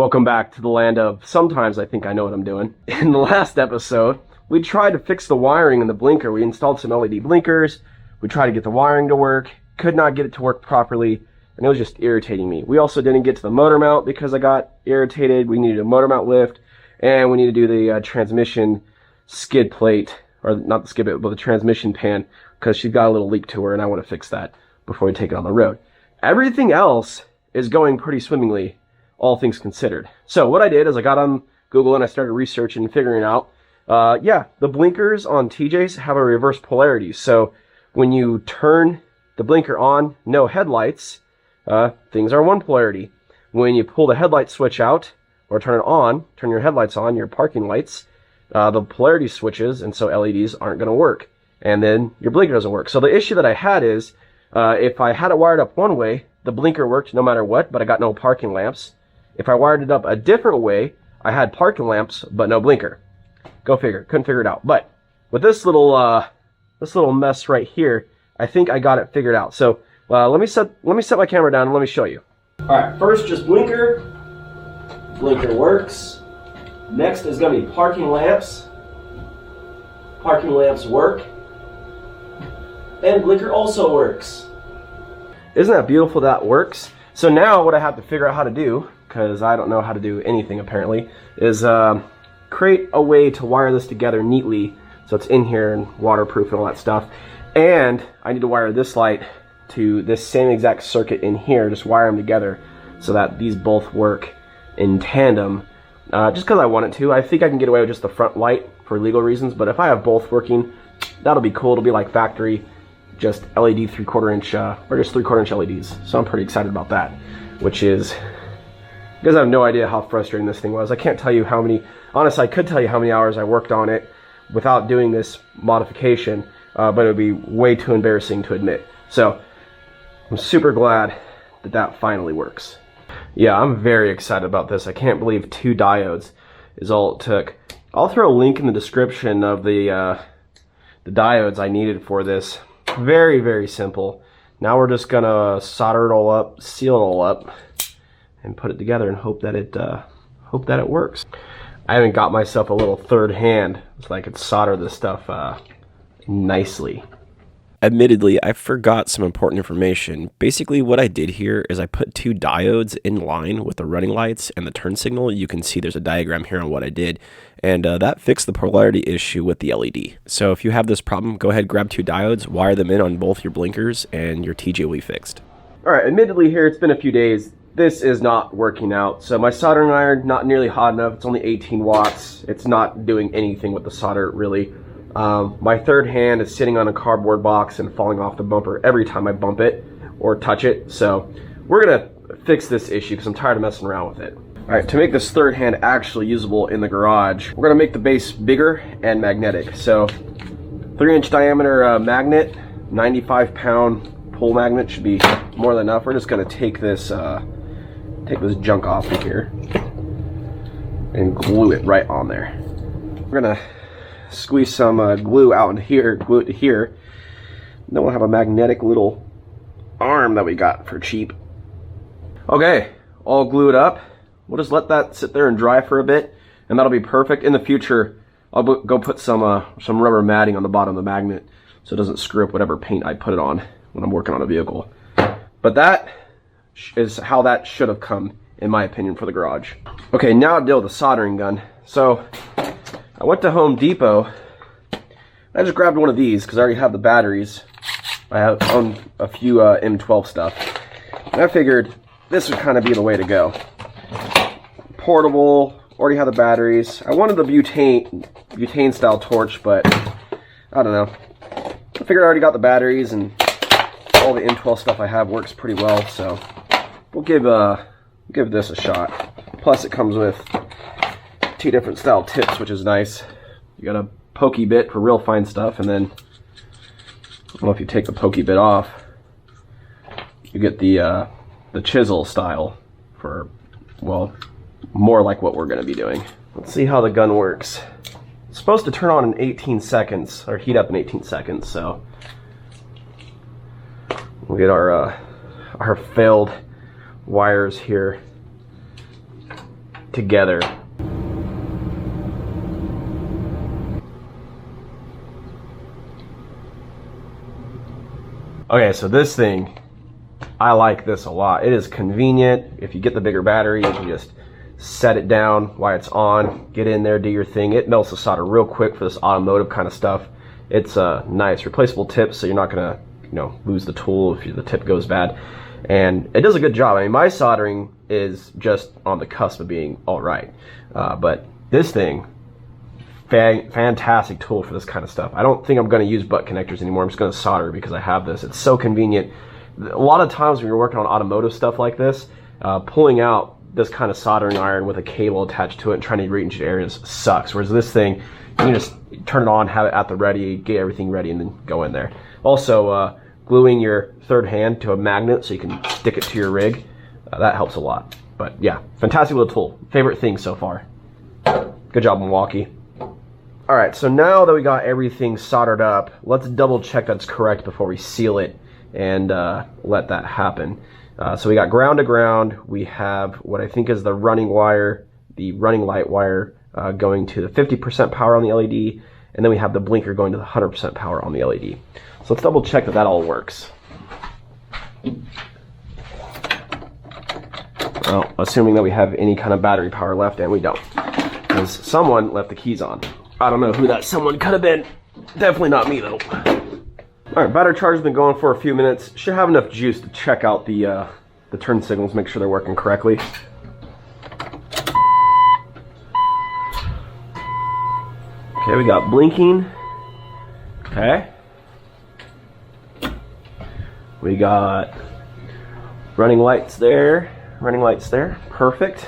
Welcome back to the land of sometimes I think I know what I'm doing. In the last episode, we tried to fix the wiring in the blinker. We installed some LED blinkers. We tried to get the wiring to work. Could not get it to work properly, and it was just irritating me. We also didn't get to the motor mount because I got irritated. We needed a motor mount lift, and we need to do the transmission skid plate, or not the skid plate, but the transmission pan, because she's got a little leak to her, and I want to fix that before we take it on the road. Everything else is going pretty swimmingly, all things considered. So what I did is I got on Google and I started researching and figuring out, the blinkers on TJs have a reverse polarity. So when you turn the blinker on, no headlights, things are one polarity. When you pull the headlight switch out or turn it on, turn your headlights on, your parking lights, the polarity switches, and so LEDs aren't going to work. And then your blinker doesn't work. So the issue that I had is, if I had it wired up one way, the blinker worked no matter what, but I got no parking lamps. If I wired it up a different way, I had parking lamps, but no blinker. Go figure. Couldn't figure it out. But with this little mess right here, I think I got it figured out. So let me set my camera down and let me show you. All right, first just blinker. Blinker works. Next is going to be parking lamps. Parking lamps work. And blinker also works. Isn't that beautiful that works? So now what I have to figure out how to do, because I don't know how to do anything apparently, is create a way to wire this together neatly so it's in here and waterproof and all that stuff. And I need to wire this light to this same exact circuit in here, just wire them together so that these both work in tandem. Just because I want it to. I think I can get away with just the front light for legal reasons, but if I have both working, that'll be cool. It'll be like factory, just LED 3/4 inch, or just 3/4 inch LEDs. So I'm pretty excited about that, which is, you guys have no idea how frustrating this thing was. I can't tell you how many, honestly, I could tell you how many hours I worked on it without doing this modification, but it would be way too embarrassing to admit. So I'm super glad that that finally works. Yeah, I'm very excited about this. I can't believe 2 diodes is all it took. I'll throw a link in the description of the diodes I needed for this. Very, very simple. Now we're just gonna solder it all up, seal it all up, and put it together and hope that it works. I haven't got myself a little third hand so I could solder this stuff nicely. Admittedly, I forgot some important information. Basically, what I did here is I put 2 diodes in line with the running lights and the turn signal. You can see there's a diagram here on what I did, and that fixed the polarity issue with the LED. So if you have this problem, go ahead, grab 2 diodes, wire them in on both your blinkers, and your TJ will be fixed. All right, admittedly here, it's been a few days. This is not working out. So my soldering iron, not nearly hot enough. It's only 18 watts. It's not doing anything with the solder, really. My third hand is sitting on a cardboard box and falling off the bumper every time I bump it or touch it. So we're gonna fix this issue because I'm tired of messing around with it. All right, to make this third hand actually usable in the garage, we're gonna make the base bigger and magnetic. So 3-inch diameter magnet, 95-pound pull magnet should be more than enough. We're just gonna take this junk off of here and glue it right on there. We're gonna squeeze some glue out in here, glue it to here. Then we'll have a magnetic little arm that we got for cheap. Okay, all glued up. We'll just let that sit there and dry for a bit, and that'll be perfect. In the future, I'll go put some rubber matting on the bottom of the magnet so it doesn't screw up whatever paint I put it on when I'm working on a vehicle. But that is how that should have come, in my opinion, for the garage. Okay, now to deal with the soldering gun. So I went to Home Depot. I just grabbed one of these because I already have the batteries. I own a few M12 stuff. And I figured this would kind of be the way to go. Portable, already have the batteries. I wanted the butane style torch, but I don't know. I figured I already got the batteries and all the M12 stuff I have works pretty well, so we'll give this a shot. Plus it comes with 2 different style tips, which is nice. You got a pokey bit for real fine stuff, and then I don't know if you take the pokey bit off, you get the chisel style for, well, more like what we're going to be doing. Let's see how the gun works. It's supposed to turn on in 18 seconds, or heat up in 18 seconds, so we'll get our failed wires here together. Okay, so this thing, I like this a lot. It is convenient. If you get the bigger battery, you can just set it down while it's on, get in there, do your thing. It melts the solder real quick for this automotive kind of stuff. It's a nice replaceable tip, so you're not gonna, lose the tool if the tip goes bad. And it does a good job. I mean, my soldering is just on the cusp of being all right. But this thing, fantastic tool for this kind of stuff. I don't think I'm going to use butt connectors anymore. I'm just going to solder because I have this. It's so convenient. A lot of times when you're working on automotive stuff like this, pulling out this kind of soldering iron with a cable attached to it and trying to reach areas sucks. Whereas this thing, you can just turn it on, have it at the ready, get everything ready, and then go in there. Also, gluing your third hand to a magnet so you can stick it to your rig, that helps a lot. But yeah, fantastic little tool. Favorite thing so far. Good job, Milwaukee. All right, so now that we got everything soldered up, let's double check that's correct before we seal it and let that happen. So we got ground to ground. We have what I think is the running wire, the running light wire going to the 50% power on the LED, and then we have the blinker going to the 100% power on the LED. So let's double check that that all works. Well, assuming that we have any kind of battery power left, and we don't, because someone left the keys on. I don't know who that someone could have been. Definitely not me, though. All right, battery charge has been going for a few minutes. Should have enough juice to check out the turn signals, make sure they're working correctly. Okay, we got blinking. Okay. We got running lights there. Running lights there. Perfect.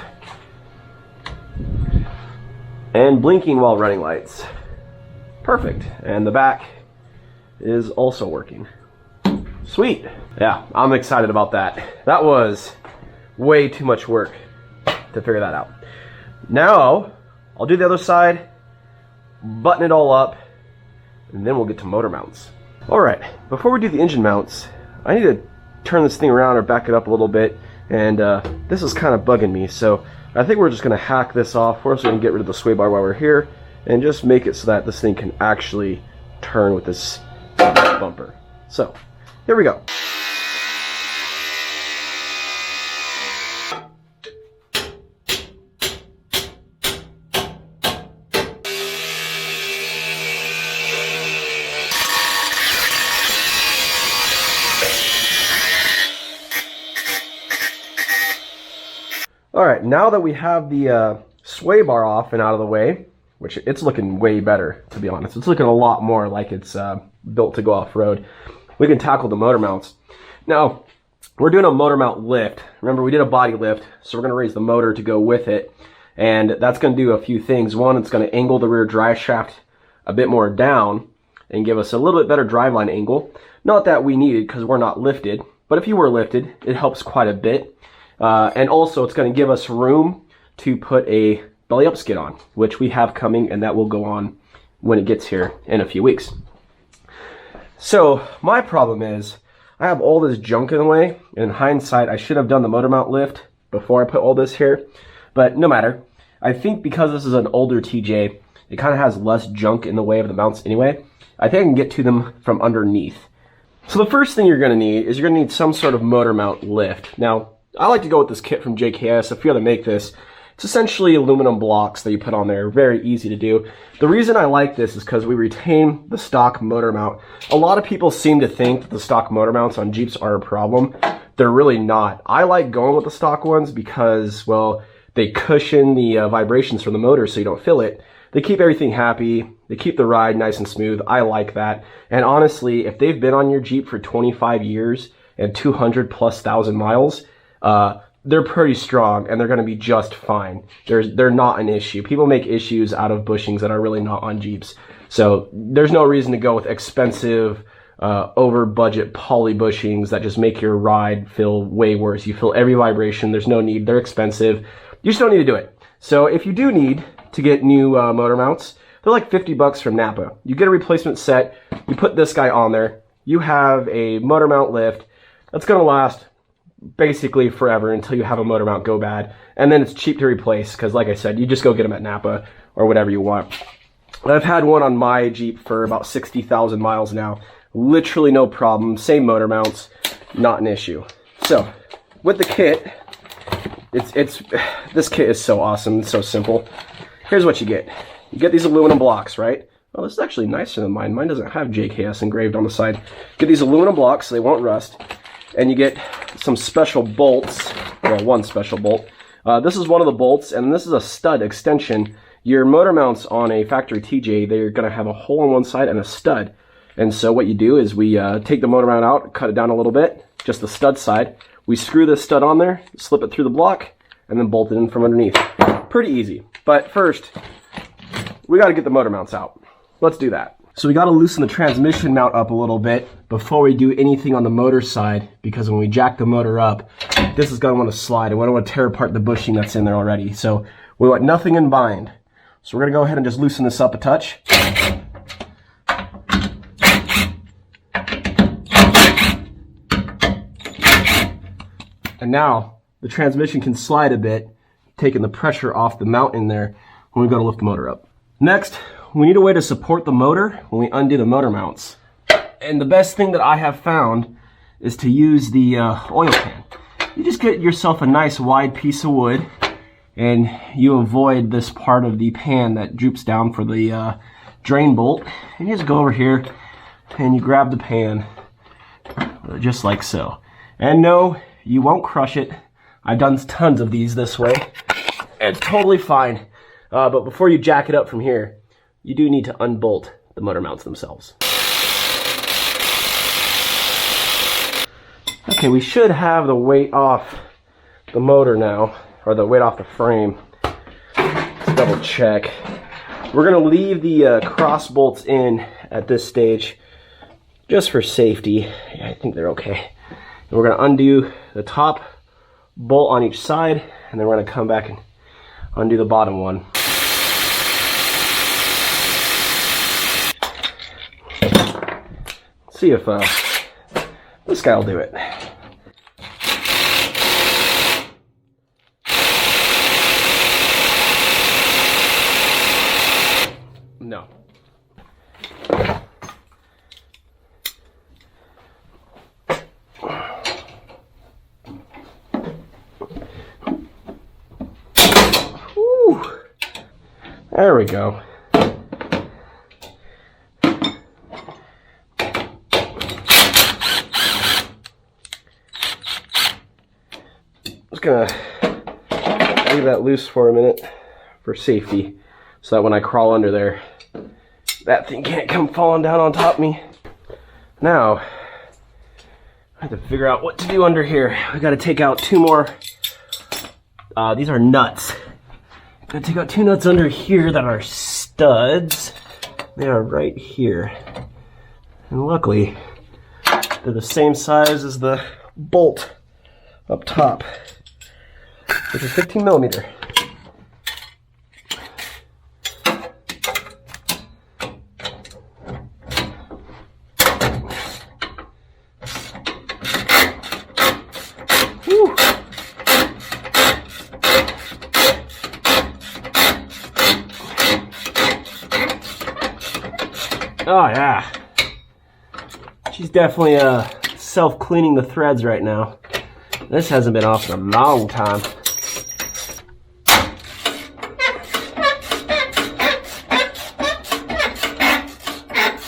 And blinking while running lights. Perfect. And the back is also working. Sweet. Yeah, I'm excited about that. That was way too much work to figure that out. Now, I'll do the other side, button it all up, and then we'll get to motor mounts. All right, before we do the engine mounts, I need to turn this thing around or back it up a little bit, and this is kind of bugging me, so I think we're just going to hack this off. We're also going to get rid of the sway bar while we're here, and just make it so that this thing can actually turn with this bumper. So, here we go. Alright, now that we have the sway bar off and out of the way, which it's looking way better, to be honest. It's looking a lot more like it's built to go off-road. We can tackle the motor mounts. Now, we're doing a motor mount lift. Remember, we did a body lift, so we're going to raise the motor to go with it. And that's going to do a few things. One, it's going to angle the rear drive shaft a bit more down and give us a little bit better driveline angle. Not that we need it because we're not lifted, but if you were lifted, it helps quite a bit. And also, it's going to give us room to put a belly up skid on, which we have coming, and that will go on when it gets here in a few weeks. So my problem is I have all this junk in the way. In hindsight, I should have done the motor mount lift before I put all this here, but no matter. I think because this is an older TJ, it kind of has less junk in the way of the mounts anyway. I think I can get to them from underneath. So the first thing you're going to need is you're going to need some sort of motor mount lift. Now, I like to go with this kit from JKS. If you're going to make this, it's essentially aluminum blocks that you put on there. Very easy to do. The reason I like this is because we retain the stock motor mount. A lot of people seem to think that the stock motor mounts on Jeeps are a problem. They're really not. I like going with the stock ones because, well, they cushion the vibrations from the motor so you don't feel it. They keep everything happy. They keep the ride nice and smooth. I like that. And honestly, if they've been on your Jeep for 25 years and 200,000+ miles, they're pretty strong and they're going to be just fine. They're not an issue. People make issues out of bushings that are really not on Jeeps. So there's no reason to go with expensive, over budget poly bushings that just make your ride feel way worse. You feel every vibration. There's no need. They're expensive. You just don't need to do it. So if you do need to get new motor mounts, they're like $50 from Napa. You get a replacement set. You put this guy on there. You have a motor mount lift that's going to last basically forever until you have a motor mount go bad. And then it's cheap to replace because, like I said, you just go get them at Napa or whatever you want. I've had one on my Jeep for about 60,000 miles now. Literally no problem. Same motor mounts, not an issue. So, with the kit, this kit is so awesome. It's so simple. Here's what you get. You get these aluminum blocks, right? Oh, this is actually nicer than mine. Mine doesn't have JKS engraved on the side. Get these aluminum blocks so they won't rust. And you get some special bolts. Well, one special bolt. This is one of the bolts, and this is a stud extension. Your motor mounts on a factory TJ, they're going to have a hole on one side and a stud. And so what you do is we take the motor mount out, cut it down a little bit, just the stud side. We screw this stud on there, slip it through the block, and then bolt it in from underneath. Pretty easy. But first, we got to get the motor mounts out. Let's do that. So we got to loosen the transmission mount up a little bit before we do anything on the motor side, because when we jack the motor up, this is going to want to slide, and we don't want to tear apart the bushing that's in there already. So we want nothing in bind. So we're going to go ahead and just loosen this up a touch. And now the transmission can slide a bit, taking the pressure off the mount in there when we go to lift the motor up. Next, we need a way to support the motor when we undo the motor mounts. And the best thing that I have found is to use the oil pan. You just get yourself a nice wide piece of wood, and you avoid this part of the pan that droops down for the drain bolt. And you just go over here and you grab the pan just like so. And no, you won't crush it. I've done tons of these this way. It's totally fine. But before you jack it up from here, you do need to unbolt the motor mounts themselves. Okay, we should have the weight off the motor now, or the weight off the frame. Let's double check. We're gonna leave the cross bolts in at this stage just for safety. Yeah, I think they're okay. And we're gonna undo the top bolt on each side, and then we're gonna come back and undo the bottom one. Let's see if this guy will do it. No. Whew. There we go. Just gonna leave that loose for a minute for safety, so that when I crawl under there, that thing can't come falling down on top of me. Now, I have to figure out what to do under here. We gotta take out two more, these are nuts. Gotta take out two nuts under here that are studs. They are right here. And luckily, they're the same size as the bolt up top, which is 15 millimeter. Whew. Oh yeah, she's definitely self-cleaning the threads right now. This hasn't been off in a long time.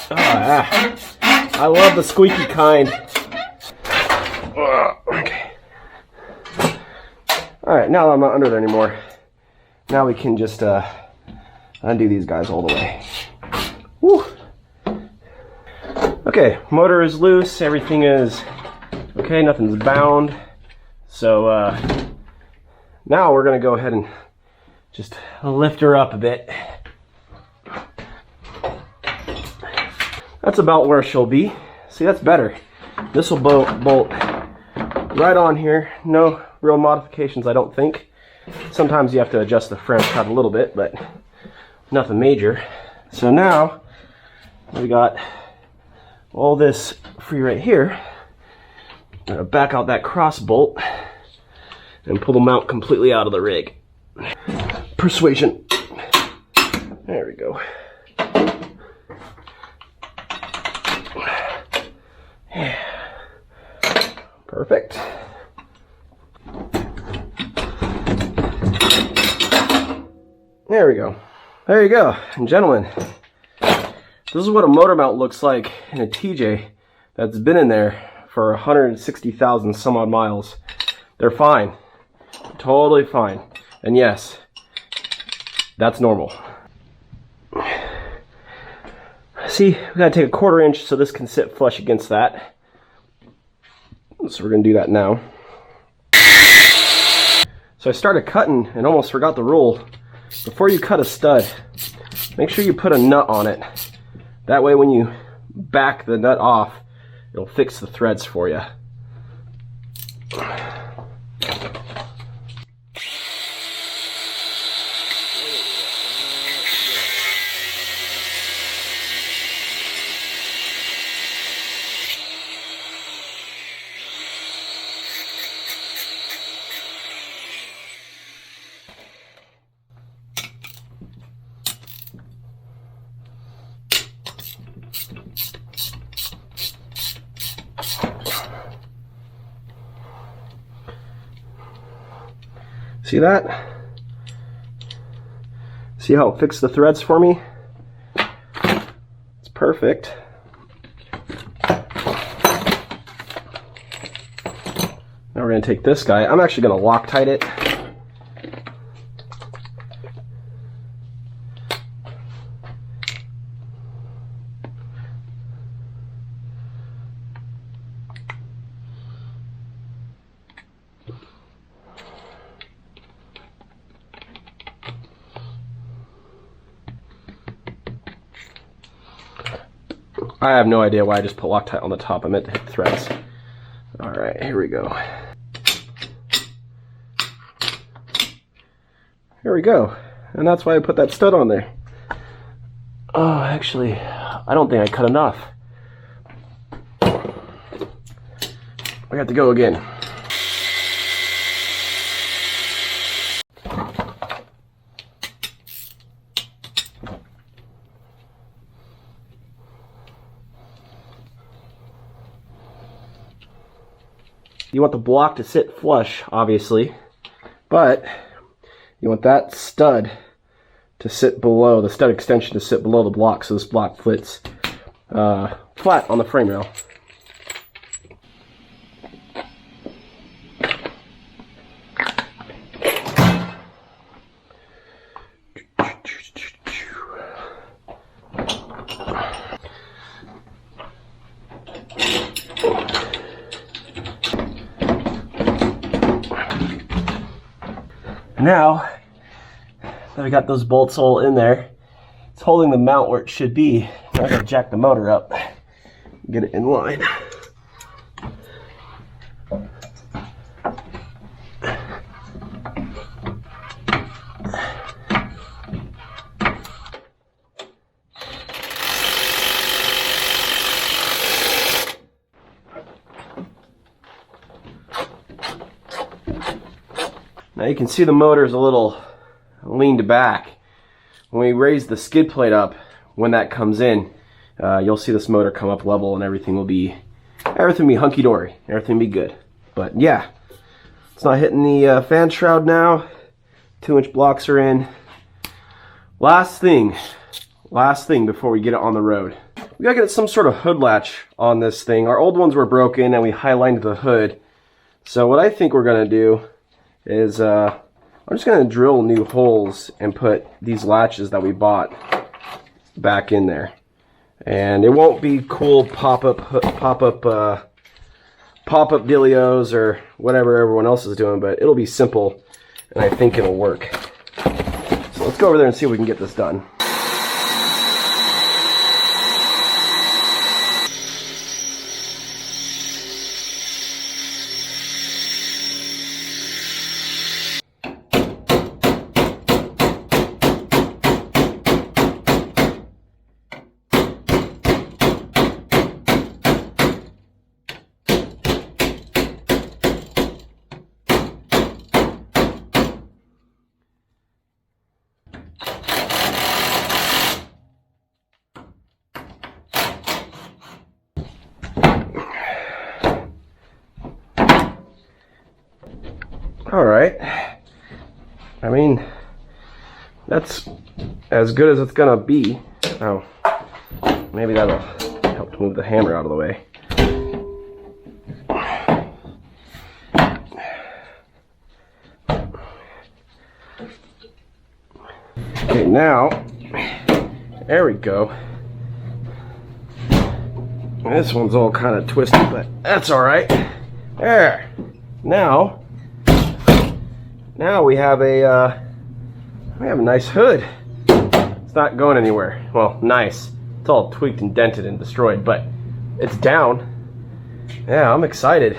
Oh yeah, I love the squeaky kind. Okay. All right, now that I'm not under there anymore, now we can just undo these guys all the way. Woo. Okay, motor is loose, everything is okay, nothing's bound. So now we're gonna go ahead and just lift her up a bit. That's about where she'll be. See, that's better. This will bolt right on here. No real modifications, I don't think. Sometimes you have to adjust the French cut a little bit, but nothing major. So now we got all this free right here. I'm gonna back out that cross bolt and pull the mount completely out of the rig. Persuasion. There we go. Yeah. Perfect. There we go. There you go. And gentlemen, this is what a motor mount looks like in a TJ that's been in there for 160,000 some odd miles. They're fine. Totally fine. And yes, that's normal. See, we gotta take a 1/4 inch so this can sit flush against that. So we're gonna do that now. So I started cutting and almost forgot the rule. Before you cut a stud, make sure you put a nut on it. That way when you back the nut off, it'll fix the threads for you. See that? See how it fixed the threads for me? It's perfect. Now we're going to take this guy. I'm actually going to Loctite it. I have no idea why I just put Loctite on the top. I meant to hit the threads. Alright, here we go. Here we go. And that's why I put that stud on there. Oh, actually, I don't think I cut enough. I got to go again. You want the block to sit flush, obviously, but you want that stud to sit below, the stud extension to sit below the block, so this block fits flat on the frame rail. Now that we got those bolts all in there, it's holding the mount where it should be. Now I gotta jack the motor up, get it in line. Now you can see the motor is a little leaned back. When we raise the skid plate up, when that comes in, you'll see this motor come up level and everything will be hunky-dory. Everything will be good. But yeah, it's not hitting the fan shroud now. 2-inch blocks are in. Last thing before we get it on the road. We gotta get some sort of hood latch on this thing. Our old ones were broken and we highlined the hood. So what I think we're gonna do is I'm just going to drill new holes and put these latches that we bought back in there. And it won't be cool pop-up dealios or whatever everyone else is doing, but it'll be simple and I think it'll work. So let's go over there and see if we can get this done. All right. I mean, that's as good as it's gonna be. Oh, maybe that'll help to move the hammer out of the way. Okay, now, there we go. This one's all kind of twisted, but that's all right. There. Now we have a nice hood. It's not going anywhere. Well, nice. It's all tweaked and dented and destroyed, but it's down. Yeah, I'm excited.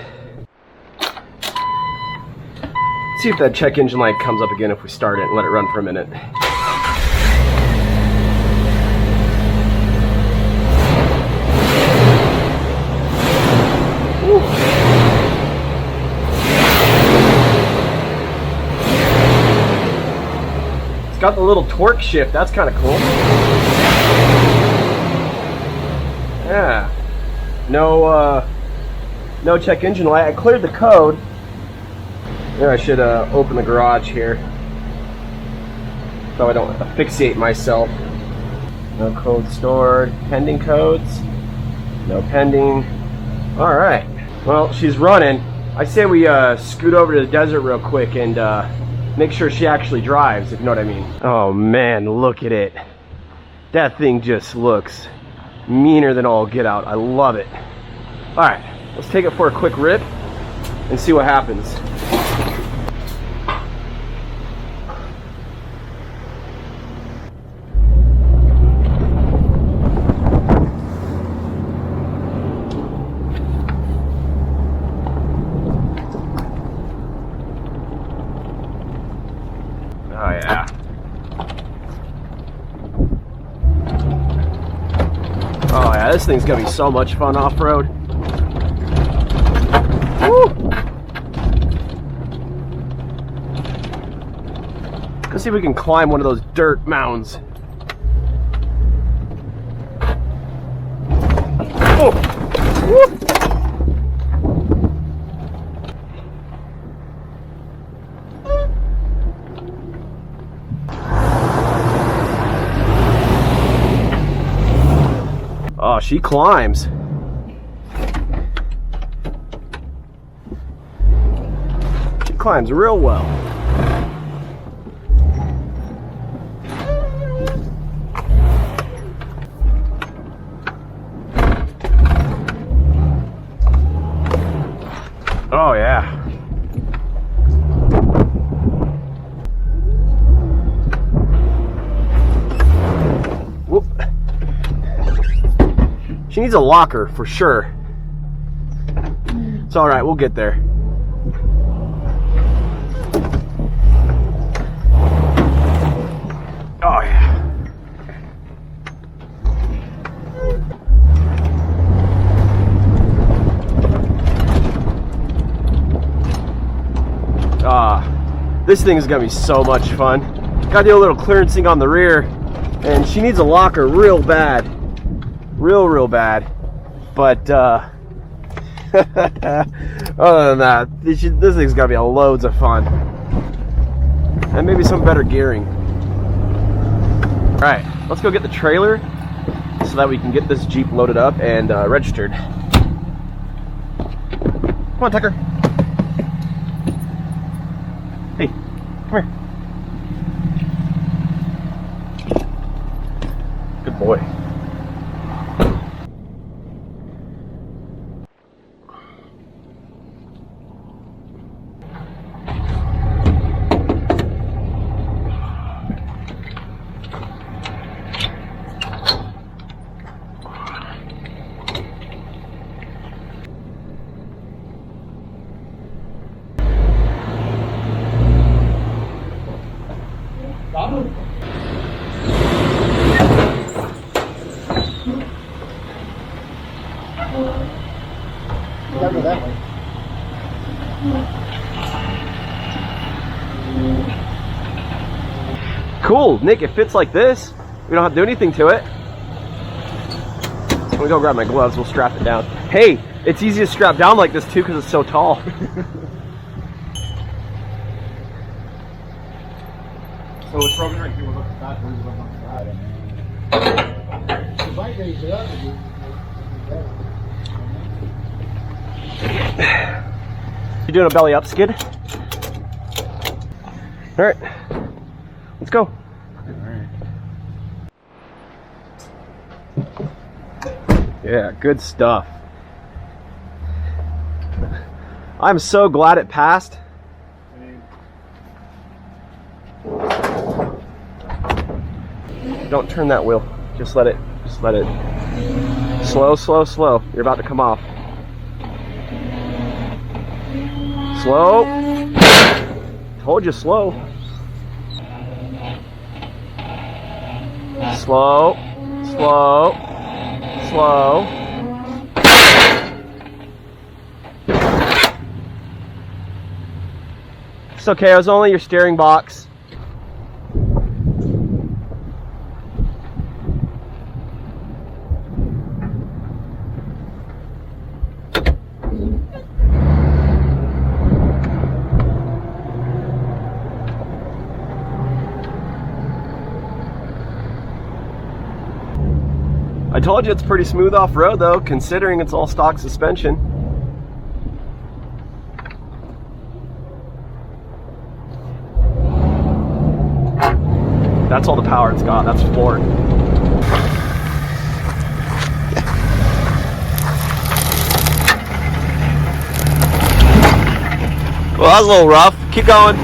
Let's see if that check engine light comes up again if we start it and let it run for a minute. Got the little torque shift, that's kind of cool. Yeah. No check engine light. I cleared the code. There, I should open the garage here so I don't asphyxiate myself. No code stored. Pending codes. No pending. Alright. Well, she's running. I say we scoot over to the desert real quick and make sure she actually drives, if you know what I mean. Oh man, look at it. That thing just looks meaner than all get out. I love it. Alright, let's take it for a quick rip and see what happens. Oh yeah. Oh yeah, this thing's gonna be so much fun off-road. Woo! Let's see if we can climb one of those dirt mounds. Oh! Woo! Oh, she climbs. She climbs real well. Oh, yeah. Whoop. She needs a locker for sure. It's all right, we'll get there. Oh yeah. This thing is gonna be so much fun. Gotta do a little clearancing on the rear, and she needs a locker real bad. Real bad. But other than that, this thing's gotta be loads of fun. And maybe some better gearing. Alright, let's go get the trailer so that we can get this Jeep loaded up and registered. Come on, Tucker. Hey, come here. Good boy. Go that way. Cool, Nick, it fits like this. We don't have to do anything to it. Let me go grab my gloves, we'll strap it down. Hey, it's easy to strap down like this too because it's so tall. So it's broken right here. We'll look back. We'll look on the side. The bike ain't set up. You doing a belly up skid? All right, let's go. Yeah, good stuff. I'm so glad it passed. Don't turn that wheel. Just let it slow, slow, slow. You're about to come off. Slow. Told you slow. Slow, slow, slow. It's okay, it was only your steering box. I told you it's pretty smooth off-road though, considering it's all stock suspension. That's all the power it's got, that's floored. Well, that was a little rough. Keep going.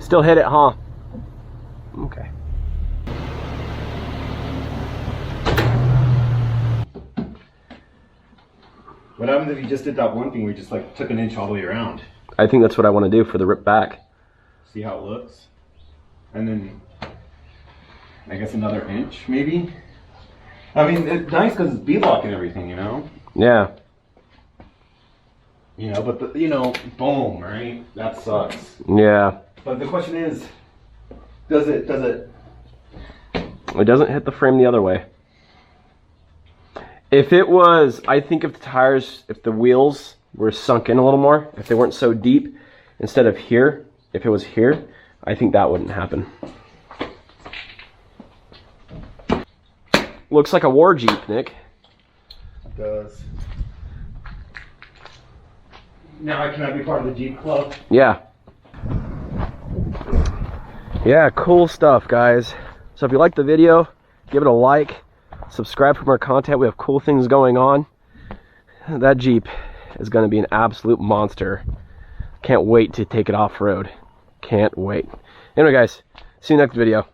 Still hit it, huh? Okay. What happens if you just did that one thing where you just like took an inch all the way around? I think that's what I want to do for the rip back. See how it looks? And then I guess another inch maybe? I mean, it's nice because it's beadlock and everything, you know? Yeah. You know, but you know, boom, right? That sucks. Yeah. But the question is, does it? It doesn't hit the frame the other way. If it was, I think if the tires, if the wheels were sunk in a little more, if they weren't so deep, instead of here, if it was here, I think that wouldn't happen. Looks like a war Jeep, Nick. It does. Now can I be part of the Jeep club? Yeah. Yeah, cool stuff, guys. So if you liked the video, give it a like, subscribe for more content. We have cool things going on. That Jeep is going to be an absolute monster. Can't wait to take it off-road. Can't wait. Anyway, guys, see you next video.